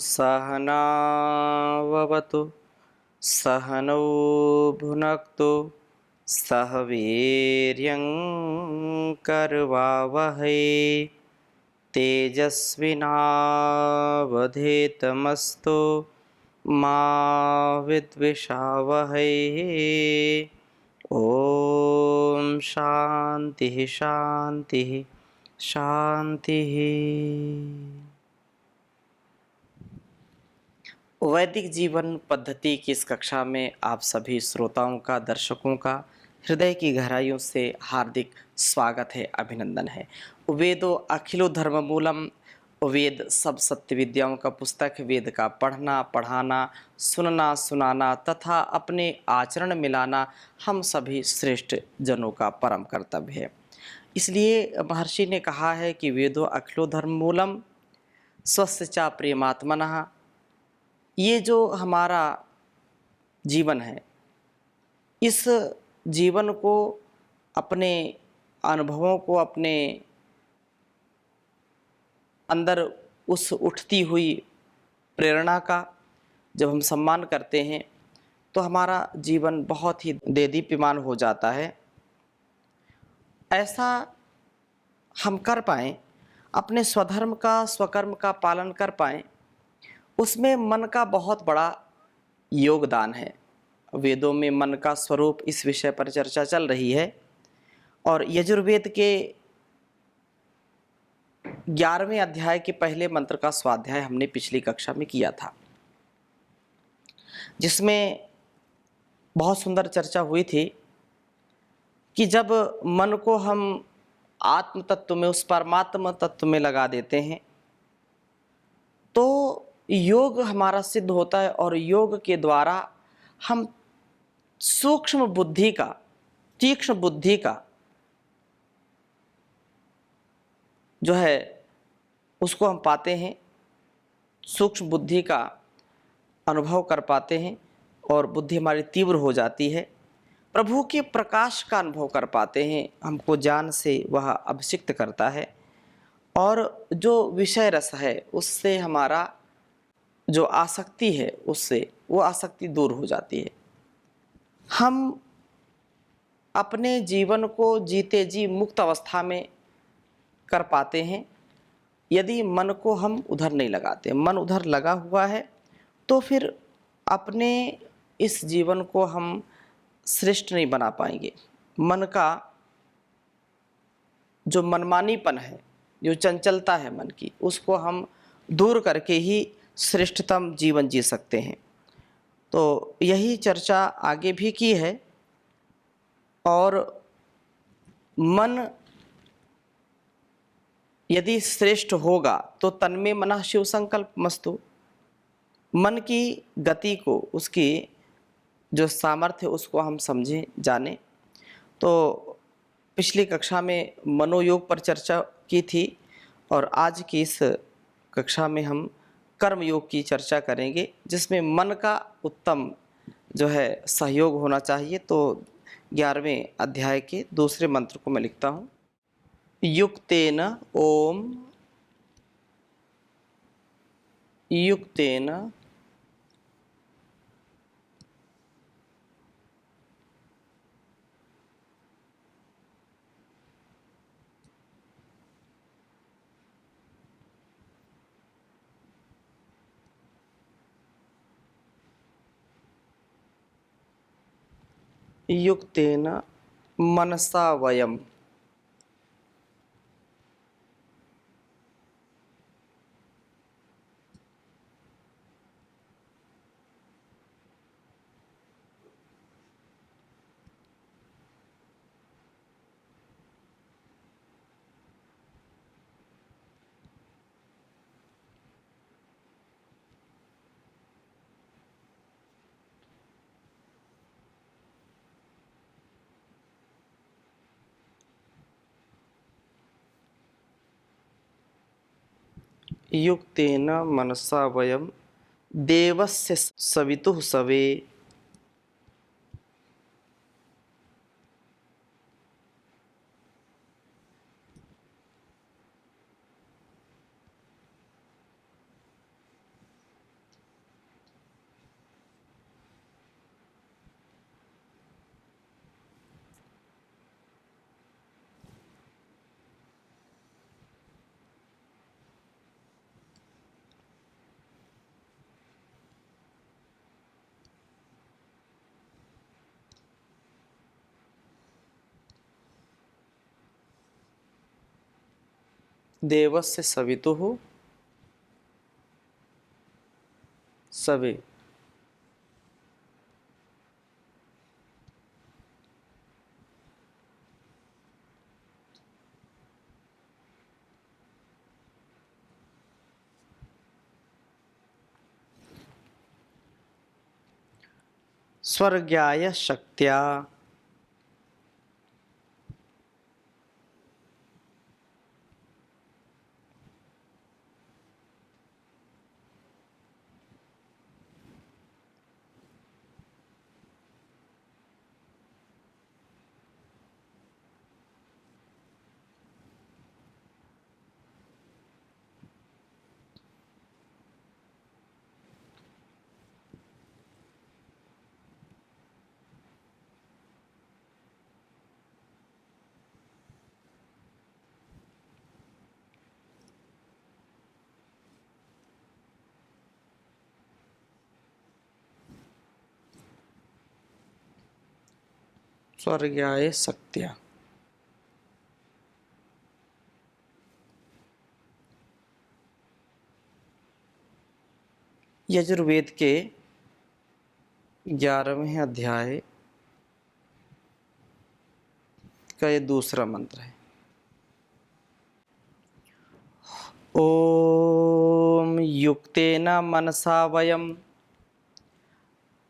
सहनाववतु सहनौ भुनक्तु सह वीर्यं करवावहै तेजस्विनावधीतमस्तु मा विद्विषावहै। ओम शांति शांति शांति। वैदिक जीवन पद्धति की इस कक्षा में आप सभी श्रोताओं का, दर्शकों का हृदय की गहराइयों से हार्दिक स्वागत है, अभिनंदन है। वेदो अखिलो धर्ममूलम, वेद सब सत्य विद्याओं का पुस्तक। वेद का पढ़ना, पढ़ाना, सुनना, सुनाना तथा अपने आचरण में लाना हम सभी श्रेष्ठ जनों का परम कर्तव्य है। इसलिए महर्षि ने कहा है कि वेदो अखिलो धर्ममूलम स्वस्य चा प्रेमात्मनः। ये जो हमारा जीवन है, इस जीवन को, अपने अनुभवों को, अपने अंदर उस उठती हुई प्रेरणा का जब हम सम्मान करते हैं तो हमारा जीवन बहुत ही देदीप्यमान हो जाता है। ऐसा हम कर पाएँ, अपने स्वधर्म का, स्वकर्म का पालन कर पाएँ, उसमें मन का बहुत बड़ा योगदान है। वेदों में मन का स्वरूप, इस विषय पर चर्चा चल रही है और यजुर्वेद के 11वें अध्याय के पहले मंत्र का स्वाध्याय हमने पिछली कक्षा में किया था, जिसमें बहुत सुंदर चर्चा हुई थी कि जब मन को हम आत्म तत्व में, उस परमात्मा तत्व में लगा देते हैं तो योग हमारा सिद्ध होता है और योग के द्वारा हम सूक्ष्म बुद्धि का, तीक्ष्ण बुद्धि का जो है उसको हम पाते हैं, सूक्ष्म बुद्धि का अनुभव कर पाते हैं और बुद्धि हमारी तीव्र हो जाती है। प्रभु के प्रकाश का अनुभव कर पाते हैं, हमको ज्ञान से वह अभिषिक्त करता है और जो विषय रस है उससे हमारा जो आसक्ति है, उससे वो आसक्ति दूर हो जाती है। हम अपने जीवन को जीते जी मुक्त अवस्था में कर पाते हैं यदि मन को हम उधर नहीं लगाते। मन उधर लगा हुआ है तो फिर अपने इस जीवन को हम श्रेष्ठ नहीं बना पाएंगे। मन का जो मनमानीपन है, जो चंचलता है मन की, उसको हम दूर करके ही श्रेष्ठतम जीवन जी सकते हैं। तो यही चर्चा आगे भी की है और मन यदि श्रेष्ठ होगा तो तन्मे मनः शिव संकल्प मस्तु। मन की गति को, उसकी जो सामर्थ्य, उसको हम समझें, जानें। तो पिछली कक्षा में मनोयोग पर चर्चा की थी और आज की इस कक्षा में हम कर्म योग की चर्चा करेंगे, जिसमें मन का उत्तम जो है सहयोग होना चाहिए। तो 11वें अध्याय के दूसरे मंत्र को मैं लिखता हूँ। युक्तेन ओम युक्तेन युक्तेन मनसा वयम्। युक्तेन मनसा वयम् देवस्य सवितुः सवे। देवस्य सवितुः सवे। स्वर्गाय शक्त्या। स्वर्गाय शक्त्या। यजुर्वेद के 11वें अध्याय का ये दूसरा मंत्र है। ओम युक्तेन मनसा वयम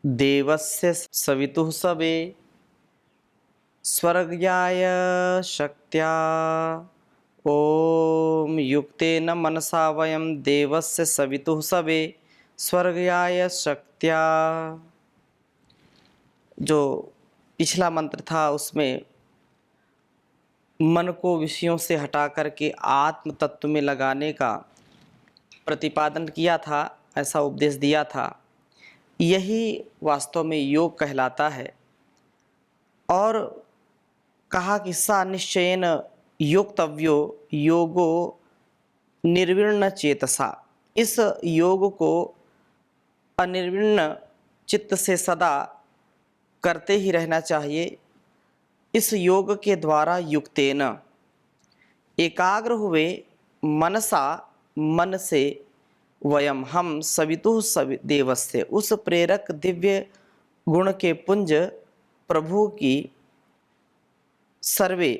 देवस्य सवितुः सवे स्वर्गाय शक्त्या। ओम युक्तेन मनसा वयम देवस्य सवितुः सवे स्वर्गाय शक्त्या। जो पिछला मंत्र था उसमें मन को विषयों से हटा करके आत्म तत्व में लगाने का प्रतिपादन किया था, ऐसा उपदेश दिया था। यही वास्तव में योग कहलाता है। और कहा कि सा निश्चयेन योक्तव्यो योगो निर्विण्ण चेतसा। इस योग को अनिर्विण्ण चित्त से सदा करते ही रहना चाहिए। इस योग के द्वारा युक्तेन एकाग्र हुए मनसा मन से वयम हम सवितुः देवस्य उस प्रेरक दिव्य गुण के पुंज प्रभु की सर्वे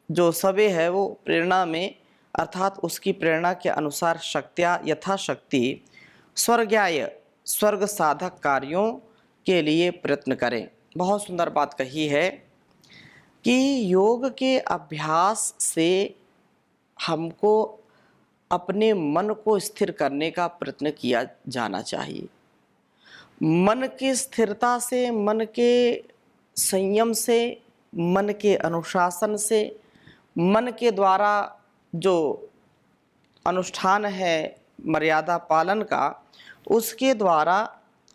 जो सवे है वो प्रेरणा में अर्थात उसकी प्रेरणा के अनुसार शक्त्या यथाशक्ति स्वर्गाय स्वर्ग साधक कार्यों के लिए प्रयत्न करें। बहुत सुंदर बात कही है कि योग के अभ्यास से हमको अपने मन को स्थिर करने का प्रयत्न किया जाना चाहिए। मन की स्थिरता से, मन के संयम से, मन के अनुशासन से, मन के द्वारा जो अनुष्ठान है मर्यादा पालन का, उसके द्वारा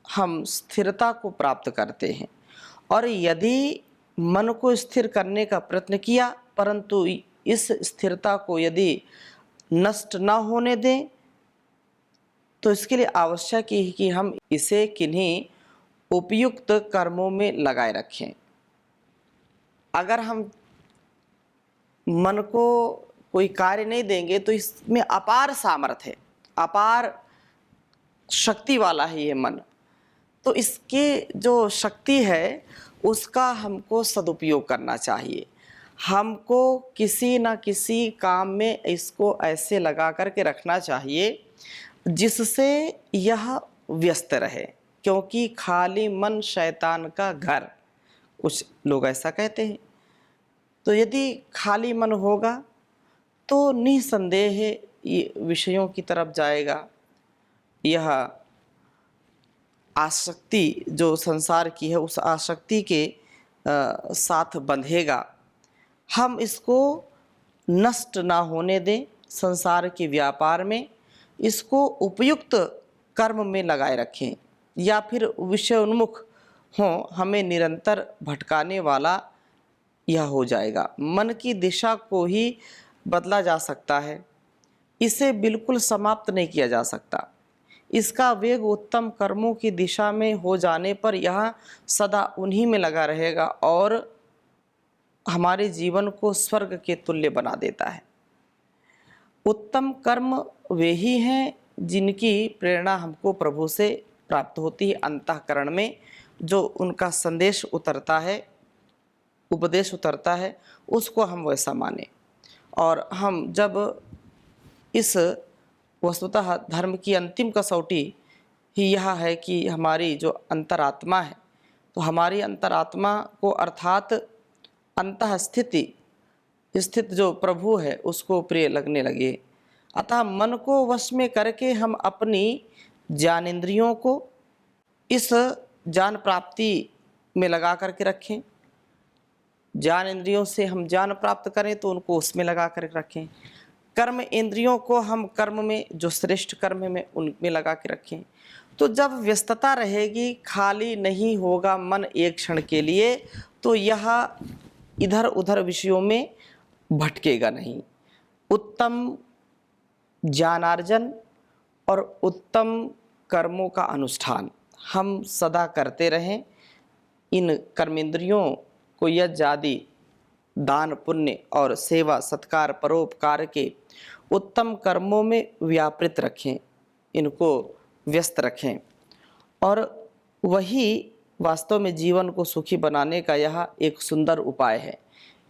हम स्थिरता को प्राप्त करते हैं। और यदि मन को स्थिर करने का प्रयत्न किया परंतु इस स्थिरता को यदि नष्ट न होने दें तो इसके लिए आवश्यक है कि हम इसे किन्हीं उपयुक्त कर्मों में लगाए रखें। अगर हम मन को कोई कार्य नहीं देंगे तो इसमें अपार सामर्थ्य है, अपार शक्ति वाला है ये मन। तो इसके जो शक्ति है उसका हमको सदुपयोग करना चाहिए। हमको किसी न किसी काम में इसको ऐसे लगा करके रखना चाहिए जिससे यह व्यस्त रहे, क्योंकि खाली मन शैतान का घर, कुछ लोग ऐसा कहते हैं। तो यदि खाली मन होगा तो निसंदेह ये विषयों की तरफ जाएगा। यह आसक्ति जो संसार की है उस आसक्ति के साथ बंधेगा। हम इसको नष्ट ना होने दें, संसार के व्यापार में इसको उपयुक्त कर्म में लगाए रखें, या फिर विषय उन्मुख हों, हमें निरंतर भटकाने वाला यह हो जाएगा। मन की दिशा को ही बदला जा सकता है, इसे बिल्कुल समाप्त नहीं किया जा सकता। इसका वेग उत्तम कर्मों की दिशा में हो जाने पर यह सदा उन्हीं में लगा रहेगा और हमारे जीवन को स्वर्ग के तुल्य बना देता है। उत्तम कर्म वे ही हैं जिनकी प्रेरणा हमको प्रभु से प्राप्त होती है। अंतःकरण में जो उनका संदेश उतरता है, उपदेश उतरता है, उसको हम वैसा माने। और हम जब इस वस्तुतः धर्म की अंतिम कसौटी ही यह है कि हमारी जो अंतरात्मा है, तो हमारी अंतरात्मा को अर्थात अंतः स्थित जो प्रभु है उसको प्रिय लगने लगे। अतः मन को वश में करके हम अपनी ज्ञानेंद्रियों को इस ज्ञान प्राप्ति में लगा करके रखें। ज्ञान इंद्रियों से हम ज्ञान प्राप्त करें तो उनको उसमें लगा कर रखें। कर्म इंद्रियों को हम कर्म में, जो श्रेष्ठ कर्म में, उनमें लगा के रखें। तो जब व्यस्तता रहेगी, खाली नहीं होगा मन एक क्षण के लिए, तो यह इधर उधर विषयों में भटकेगा नहीं। उत्तम ज्ञानार्जन और उत्तम कर्मों का अनुष्ठान हम सदा करते रहें। इन कर्मेंद्रियों को यज्ञ आदि दान पुण्य और सेवा सत्कार परोपकार के उत्तम कर्मों में व्यापृत रखें, इनको व्यस्त रखें। और वही वास्तव में जीवन को सुखी बनाने का यह एक सुंदर उपाय है।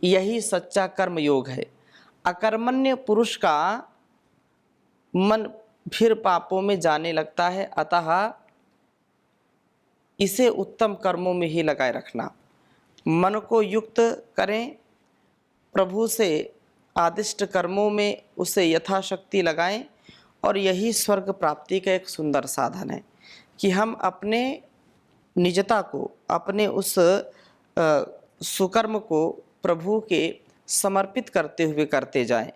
यही सच्चा कर्म योग है। अकर्मण्य पुरुष का मन फिर पापों में जाने लगता है, अतः इसे उत्तम कर्मों में ही लगाए रखना। मन को युक्त करें, प्रभु से आदिष्ट कर्मों में उसे यथाशक्ति लगाएं, और यही स्वर्ग प्राप्ति का एक सुंदर साधन है कि हम अपने निजता को, अपने उस सुकर्म को प्रभु के समर्पित करते हुए करते जाएं,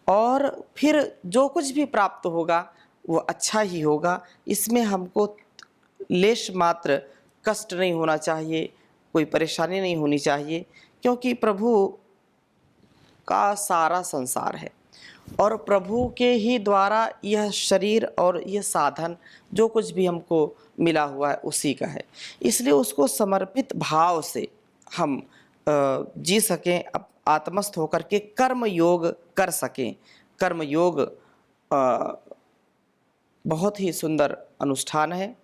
और फिर जो कुछ भी प्राप्त होगा वो अच्छा ही होगा। इसमें हमको लेश मात्र कष्ट नहीं होना चाहिए, कोई परेशानी नहीं होनी चाहिए, क्योंकि प्रभु का सारा संसार है और प्रभु के ही द्वारा यह शरीर और यह साधन जो कुछ भी हमको मिला हुआ है उसी का है। इसलिए उसको समर्पित भाव से हम जी सकें, आत्मस्थ होकर के कर्म योग कर सकें। कर्म योग बहुत ही सुंदर अनुष्ठान है।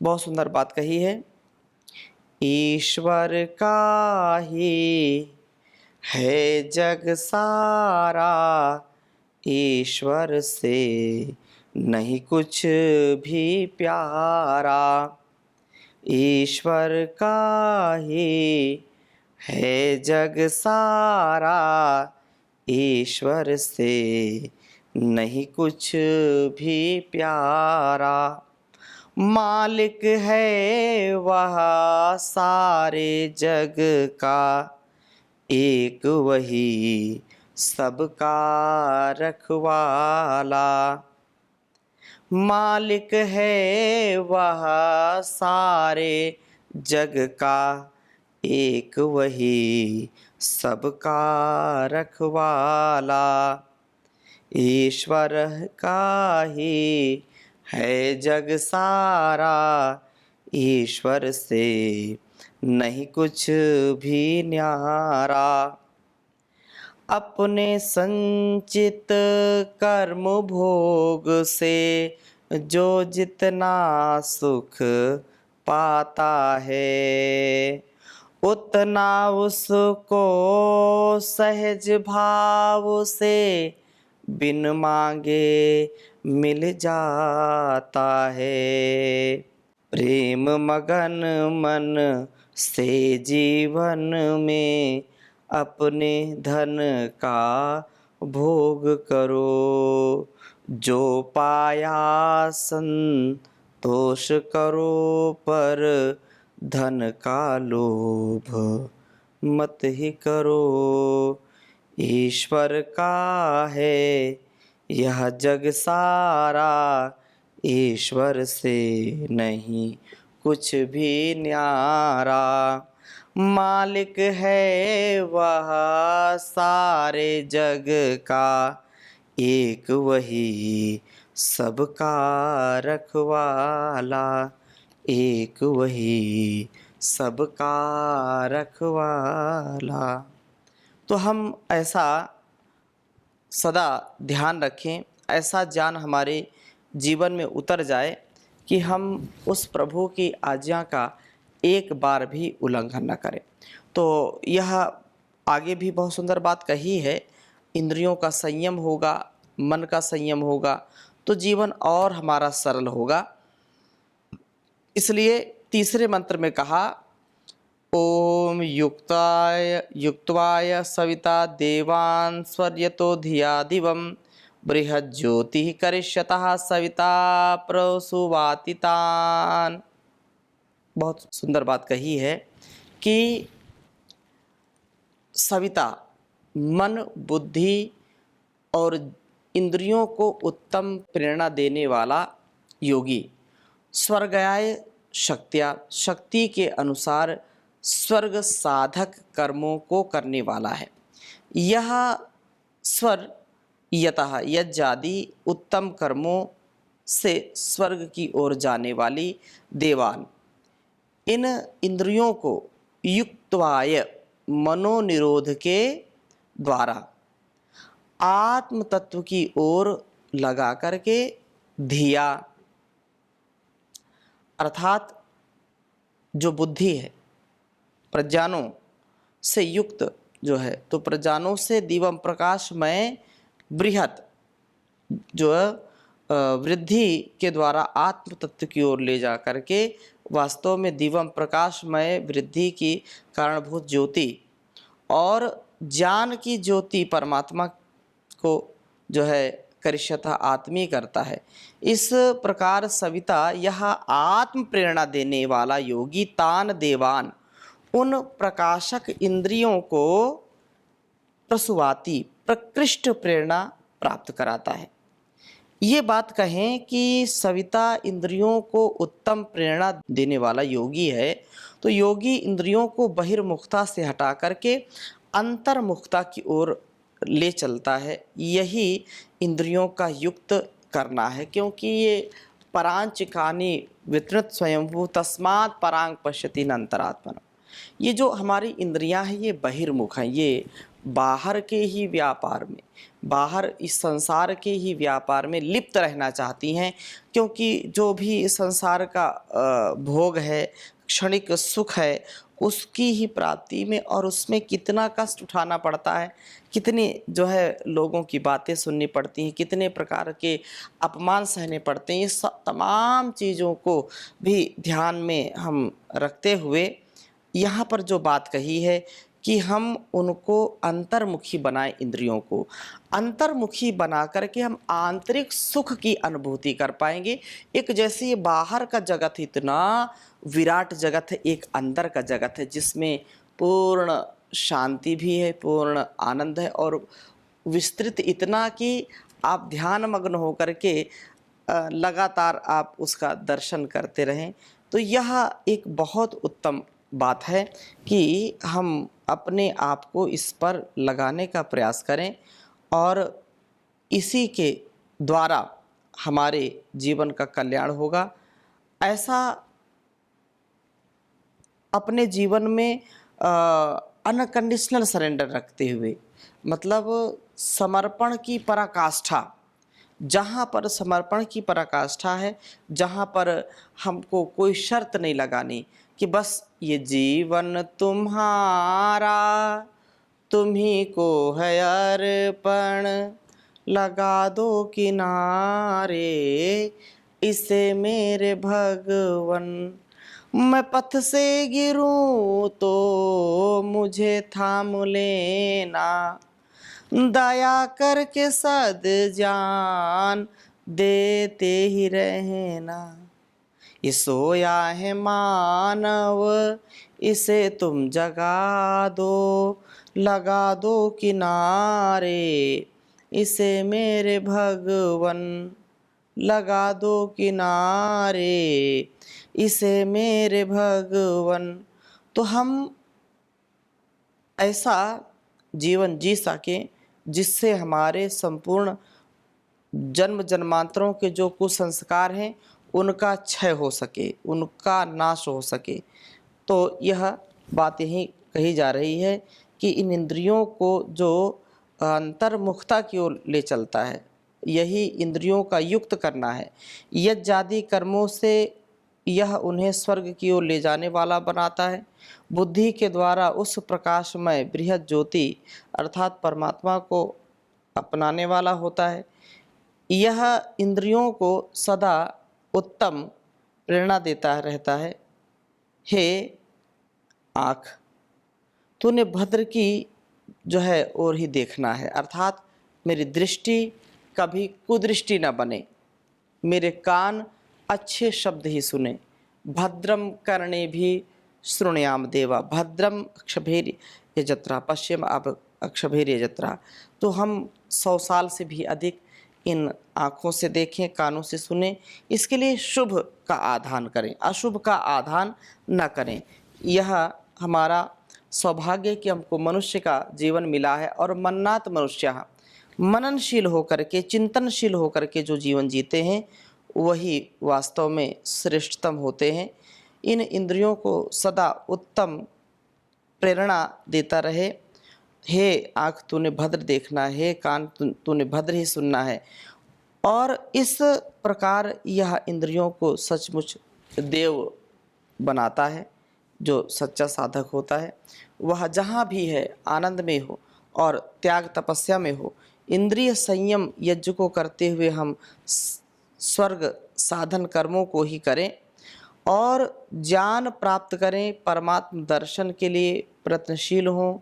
बहुत सुंदर बात कही है। ईश्वर का ही है जग सारा, ईश्वर से नहीं कुछ भी प्यारा। ईश्वर का ही है जग सारा, ईश्वर से नहीं कुछ भी प्यारा। मालिक है वह सारे जग का, एक वही सबका रखवाला। मालिक है वह सारे जग का, एक वही सबका रखवाला। ईश्वर का ही है जग सारा, ईश्वर से नहीं कुछ भी न्यारा। अपने संचित कर्म भोग से जो जितना सुख पाता है, उतना उसको सहज भाव से बिन मांगे मिल जाता है। प्रेम मगन मन से जीवन में अपने धन का भोग करो, जो पाया संतोष करो, पर धन का लोभ मत ही करो। ईश्वर का है यह जग सारा, ईश्वर से नहीं कुछ भी न्यारा। मालिक है वह सारे जग का, एक वही सबका रखवाला, एक वही सबका रखवाला। तो हम ऐसा सदा ध्यान रखें, ऐसा ज्ञान हमारे जीवन में उतर जाए कि हम उस प्रभु की आज्ञा का एक बार भी उल्लंघन न करें। तो यह आगे भी बहुत सुंदर बात कही है, इंद्रियों का संयम होगा, मन का संयम होगा तो जीवन और हमारा सरल होगा। इसलिए तीसरे मंत्र में कहा, ओम युक्त्वाय सविता देवान् स्वर्यतो धिया दिवं बृहज्योतिः करिष्यतः सविता प्रसुवातितान्। बहुत सुंदर बात कही है कि सविता मन, बुद्धि और इंद्रियों को उत्तम प्रेरणा देने वाला योगी, स्वर्गाय शक्त्या शक्ति के अनुसार स्वर्ग साधक कर्मों को करने वाला है। यह स्वर यतः यज्ञादि उत्तम कर्मों से स्वर्ग की ओर जाने वाली देवान, इन इंद्रियों को युक्त्वाय मनोनिरोध के द्वारा आत्म तत्व की ओर लगा करके धिया अर्थात जो बुद्धि है प्रज्ञानों से युक्त जो है, तो प्रज्ञानों से दिवम प्रकाशमय बृहत जो वृद्धि के द्वारा आत्म तत्व की ओर ले जा करके वास्तव में दिवम प्रकाशमय वृद्धि की कारणभूत ज्योति और ज्ञान की ज्योति परमात्मा को जो है करिष्यतः आत्मी करता है। इस प्रकार सविता यह आत्म प्रेरणा देने वाला योगी तान देवान उन प्रकाशक इंद्रियों को प्रसुवाती प्रकृष्ट प्रेरणा प्राप्त कराता है। ये बात कहें कि सविता इंद्रियों को उत्तम प्रेरणा देने वाला योगी है, तो योगी इंद्रियों को बहिर्मुखता से हटा करके अंतर्मुखता की ओर ले चलता है। यही इंद्रियों का युक्त करना है, क्योंकि ये परांचिकानी वितृत स्वयंभू तस्मात् परांग पश्यति न अंतरात्मन। ये जो हमारी इंद्रियां हैं ये बहिर्मुख हैं, ये बाहर के ही व्यापार में, बाहर इस संसार के ही व्यापार में लिप्त रहना चाहती हैं, क्योंकि जो भी इस संसार का भोग है, क्षणिक सुख है, उसकी ही प्राप्ति में और उसमें कितना कष्ट उठाना पड़ता है, कितनी जो है लोगों की बातें सुननी पड़ती हैं, कितने प्रकार के अपमान सहने पड़ते हैं, ये सब तमाम चीज़ों को भी ध्यान में हम रखते हुए यहाँ पर जो बात कही है कि हम उनको अंतर्मुखी बनाएं, इंद्रियों को अंतर्मुखी बना करके हम आंतरिक सुख की अनुभूति कर पाएंगे। एक जैसे ये बाहर का जगत इतना विराट जगत है, एक अंदर का जगत है जिसमें पूर्ण शांति भी है, पूर्ण आनंद है और विस्तृत इतना कि आप ध्यान मग्न होकर के लगातार आप उसका दर्शन करते रहें। तो यह एक बहुत उत्तम बात है कि हम अपने आप को इस पर लगाने का प्रयास करें और इसी के द्वारा हमारे जीवन का कल्याण होगा। ऐसा अपने जीवन में अनकंडीशनल सरेंडर रखते हुए, मतलब समर्पण की पराकाष्ठा, जहाँ पर समर्पण की पराकाष्ठा है, जहाँ पर हमको कोई शर्त नहीं लगानी कि बस ये जीवन तुम्हारा, तुम्ही को है अर्पण, लगा दो किनारे इसे मेरे भगवन, मैं पथ से गिरूं तो मुझे थाम लेना, दया करके सद जान देते ही रहना, ये सोया है मानव इसे तुम जगा दो, लगा दो किनारे इसे मेरे भगवन, लगा दो किनारे इसे मेरे भगवन। तो हम ऐसा जीवन जी सकें जिससे हमारे संपूर्ण जन्म जन्मांतरों के जो कुसंस्कार हैं उनका क्षय हो सके, उनका नाश हो सके। तो यह बात यही कही जा रही है कि इन इंद्रियों को जो अंतर्मुखता की ओर ले चलता है। यही इंद्रियों का युक्त करना है। यज्ञादि कर्मों से यह उन्हें स्वर्ग की ओर ले जाने वाला बनाता है। बुद्धि के द्वारा उस प्रकाशमय बृहद ज्योति अर्थात परमात्मा को अपनाने वाला होता है। यह इंद्रियों को सदा उत्तम प्रेरणा देता रहता है। हे आँख, तूने भद्र की जो है और ही देखना है, अर्थात मेरी दृष्टि कभी कुदृष्टि न बने, मेरे कान अच्छे शब्द ही सुने। भद्रम कर्णे भी श्रृणुयाम देवा, भद्रम अक्षभेर यजत्रा, पश्चिम अब अक्षभेर यजत्रा। तो हम 100 साल से भी अधिक इन आँखों से देखें, कानों से सुने। इसके लिए शुभ का आधान करें, अशुभ का आधान न करें। यह हमारा सौभाग्य कि हमको मनुष्य का जीवन मिला है और मन्नात मनुष्य मननशील होकर के, चिंतनशील होकर के जो जीवन जीते हैं वही वास्तव में श्रेष्ठतम होते हैं। इन इंद्रियों को सदा उत्तम प्रेरणा देता रहे। हे आँख, तूने भद्र देखना है, हे कान, तूने भद्र ही सुनना है। और इस प्रकार यह इंद्रियों को सचमुच देव बनाता है। जो सच्चा साधक होता है वह जहाँ भी है आनंद में हो और त्याग तपस्या में हो। इंद्रिय संयम यज्ञ को करते हुए हम स्वर्ग साधन कर्मों को ही करें और ज्ञान प्राप्त करें, परमात्म दर्शन के लिए प्रयत्नशील हों।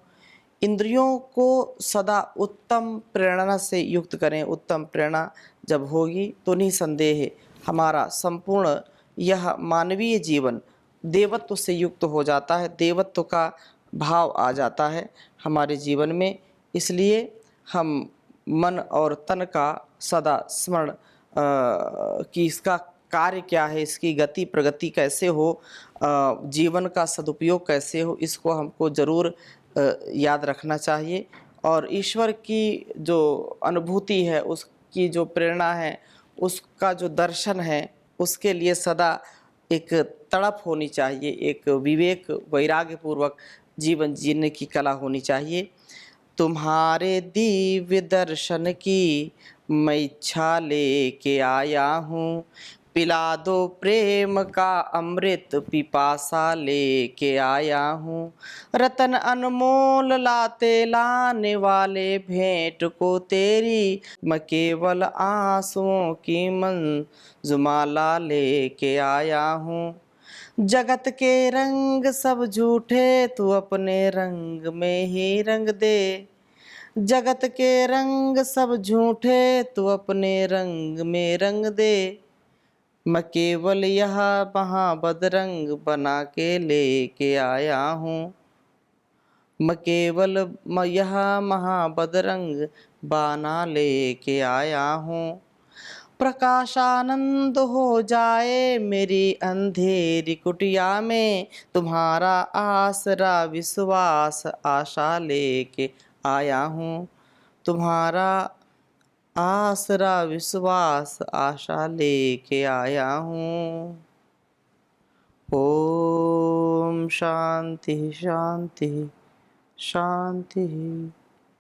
इंद्रियों को सदा उत्तम प्रेरणा से युक्त करें। उत्तम प्रेरणा जब होगी तो निसंदेह हमारा संपूर्ण यह मानवीय जीवन देवत्व से युक्त हो जाता है, देवत्व का भाव आ जाता है हमारे जीवन में। इसलिए हम मन और तन का सदा स्मरण कि इसका कार्य क्या है, इसकी गति प्रगति कैसे हो, जीवन का सदुपयोग कैसे हो, इसको हमको ज़रूर याद रखना चाहिए। और ईश्वर की जो अनुभूति है, उसकी जो प्रेरणा है, उसका जो दर्शन है, उसके लिए सदा एक तड़प होनी चाहिए, एक विवेक वैराग्य पूर्वक जीवन जीने की कला होनी चाहिए। तुम्हारे दिव्य दर्शन की मैं इच्छा लेके आया हूँ, पिला दो प्रेम का अमृत पिपासा लेके आया हूँ। रतन अनमोल लाते लाने वाले भेंट को तेरी, मैं केवल आंसुओं की मंजुमाला लेके आया हूँ। जगत के रंग सब झूठे, तू अपने रंग में ही रंग दे। जगत के रंग सब झूठे, तू अपने रंग में रंग दे। मैं केवल यह महाबदरंग बना के लेके आया हूँ। मैं केवल यह महाबदरंग बना लेके आया हूँ। प्रकाशानंद हो जाए मेरी अंधेरी कुटिया में, तुम्हारा आसरा विश्वास आशा लेके आया हूँ। तुम्हारा आसरा विश्वास आशा लेके आया हूँ। ओम शांति शांति शांति।